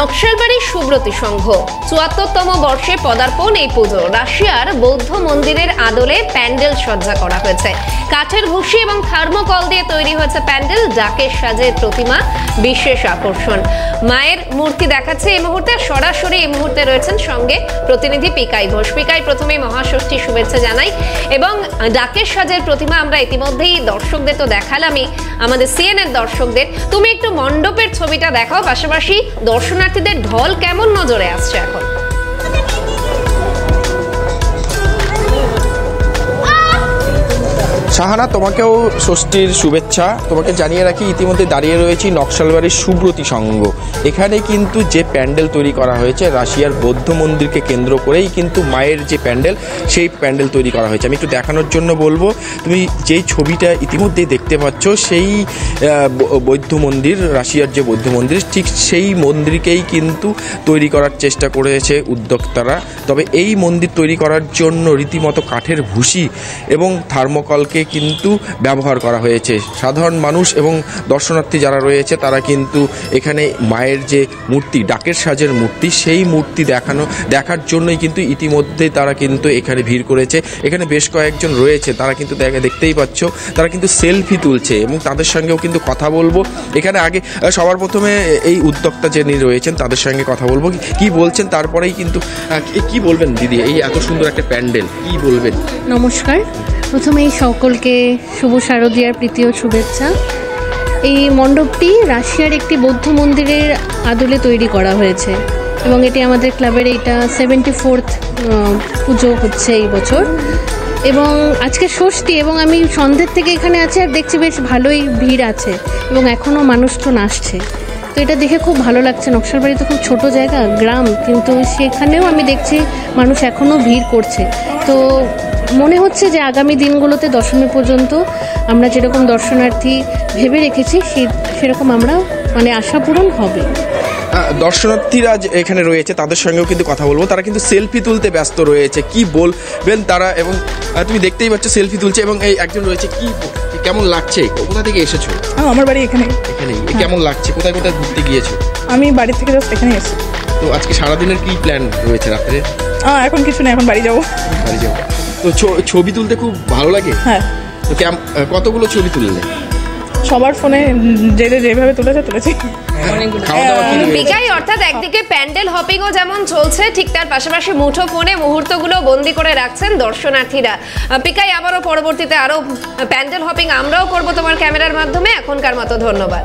নকশালবাড়ি সুব্রতী সংঘ ৭৪তম বর্ষে পদার্পণ এই পুজো। রাশিয়ার বৌদ্ধ মন্দিরের আদলে প্যান্ডেল সজ্জা করা হয়েছে। কাঠের ভুসি এবং থার্মোকল দিয়ে তৈরি হয়েছে প্যান্ডেল। ডাকের সাজের প্রতিমা বিশেষ আকর্ষণ। মায়ের মূর্তি দেখাচ্ছে এই মুহূর্তে, সরাসরি এই মুহূর্তে রয়েছেন সঙ্গে প্রতিনিধি পিকাই ঘোষ। পিকাই, প্রথমেই মহাষষ্ঠী শুভেচ্ছা জানাই। এবং ডাকের সাজের প্রতিমা আমরা ইতিমধ্যেই দর্শকদের তো দেখালামই, আমাদের সিএনএন দর্শকদের। তুমি একটু মণ্ডপের ছবিটা দেখাও, পাশাপাশি দর্শনার্থীদের ঢল কেমন নজরে আসছে এখন? শাহানা, তোমাকেও ষষ্ঠীর শুভেচ্ছা। তোমাকে জানিয়ে রাখি, ইতিমধ্যে দাঁড়িয়ে রয়েছি নকশালবাড়ির সুব্রতী সংঘ। এখানে কিন্তু যে প্যান্ডেল তৈরি করা হয়েছে, রাশিয়ার বৌদ্ধ মন্দিরকে কেন্দ্র করেই কিন্তু মায়ের যে প্যান্ডেল, সেই প্যান্ডেল তৈরি করা হয়েছে। আমি একটু দেখানোর জন্য বলবো, তুমি যেই ছবিটা ইতিমধ্যেই দেখতে পাচ্ছ, সেই বৌদ্ধ মন্দির, রাশিয়ার যে বৌদ্ধ মন্দির, ঠিক সেই মন্দিরকেই কিন্তু তৈরি করার চেষ্টা করেছে উদ্যোক্তারা। তবে এই মন্দির তৈরি করার জন্য রীতিমতো কাঠের ভুসি এবং থার্মোকলকে কিন্তু ব্যবহার করা হয়েছে। সাধারণ মানুষ এবং দর্শনার্থী যারা রয়েছে, তারা কিন্তু এখানে মায়ের যে মূর্তি, ডাকের সাজের মূর্তি, সেই মূর্তি দেখার জন্যই কিন্তু ইতিমধ্যে তারা কিন্তু এখানে ভিড় করেছে। এখানে বেশ কয়েকজন রয়েছে, তারা কিন্তু দেখতেই পাচ্ছ, তারা কিন্তু সেলফি তুলছে এবং তাদের সঙ্গেও কিন্তু কথা বলবো। এখানে আগে সবার প্রথমে এই উদ্যোক্তা যিনি রয়েছেন তাদের সঙ্গে কথা বলবো, কি বলছেন, তারপরেই কিন্তু কি বলবেন দিদি, এই এত সুন্দর একটা প্যান্ডেল কি বলবেন? নমস্কার, প্রথমেই সকলকে শুভ শারদীয়ার প্রীতি ও শুভেচ্ছা। এই মণ্ডপটি রাশিয়ার একটি বৌদ্ধ মন্দিরের আদলে তৈরি করা হয়েছে এবং এটি আমাদের ক্লাবের এইটা 74th পুজো হচ্ছে এই বছর। এবং আজকে ষষ্ঠী, এবং আমি সন্ধ্যের থেকে এখানে আছি আর দেখছি বেশ ভালোই ভিড় আছে এবং এখনও মানুষজন আসছে। তো এটা দেখে খুব ভালো লাগছে। নকশালবাড়ি তো খুব ছোটো জায়গা, গ্রাম, কিন্তু সেখানেও আমি দেখছি মানুষ এখনও ভিড় করছে। তো মনে হচ্ছে যে আগামী দিনগুলোতে দশমী পর্যন্ত আমরা যেরকম দর্শনার্থী ভেবে রেখেছি, সেরকম আমরা আশা পূরণ হবে। দর্শনার্থীরা এখানে রয়েছে, তাদের সঙ্গেও কিন্তু কথা বলবো। তারা কিন্তু সেলফি তুলতে ব্যস্ত রয়েছে, কি বলবেন তারা? এবং তুমি দেখতেই পাচ্ছ সেলফি তুলছে। এবং এই একজন রয়েছে, কেমন লাগছে? কোথা থেকে এসেছো? আমার বাড়ি এখানেই। কেমন লাগছে? কোথায় কোথায় ঘুরতে গিয়েছো? আমি বাড়ি থেকে জাস্ট এখানে এসেছি। তো আজকে সারাদিনের কি প্ল্যান রয়েছে রাত্রে? এখন কিছু নেই, এখন বাড়ি যাবো। তো ছবি তুলতে খুব ভালো লাগে? হ্যাঁ। তো কতগুলো ছবি তুললে? সবার ফোনে যেভাবে তুলেছি। পিকাই, অর্থাৎ একদিকে প্যান্ডেল হপিংও যেমন চলছে, ঠিক তার পাশাপাশি মুঠো ফোনে মুহূর্তগুলো বন্দি করে রাখছেন দর্শনার্থীরা। পিকাই, আবারও পরবর্তীতে আরো প্যান্ডেল হপিং আমরাও করব তোমার ক্যামেরার মাধ্যমে। এখনকার মতো ধন্যবাদ।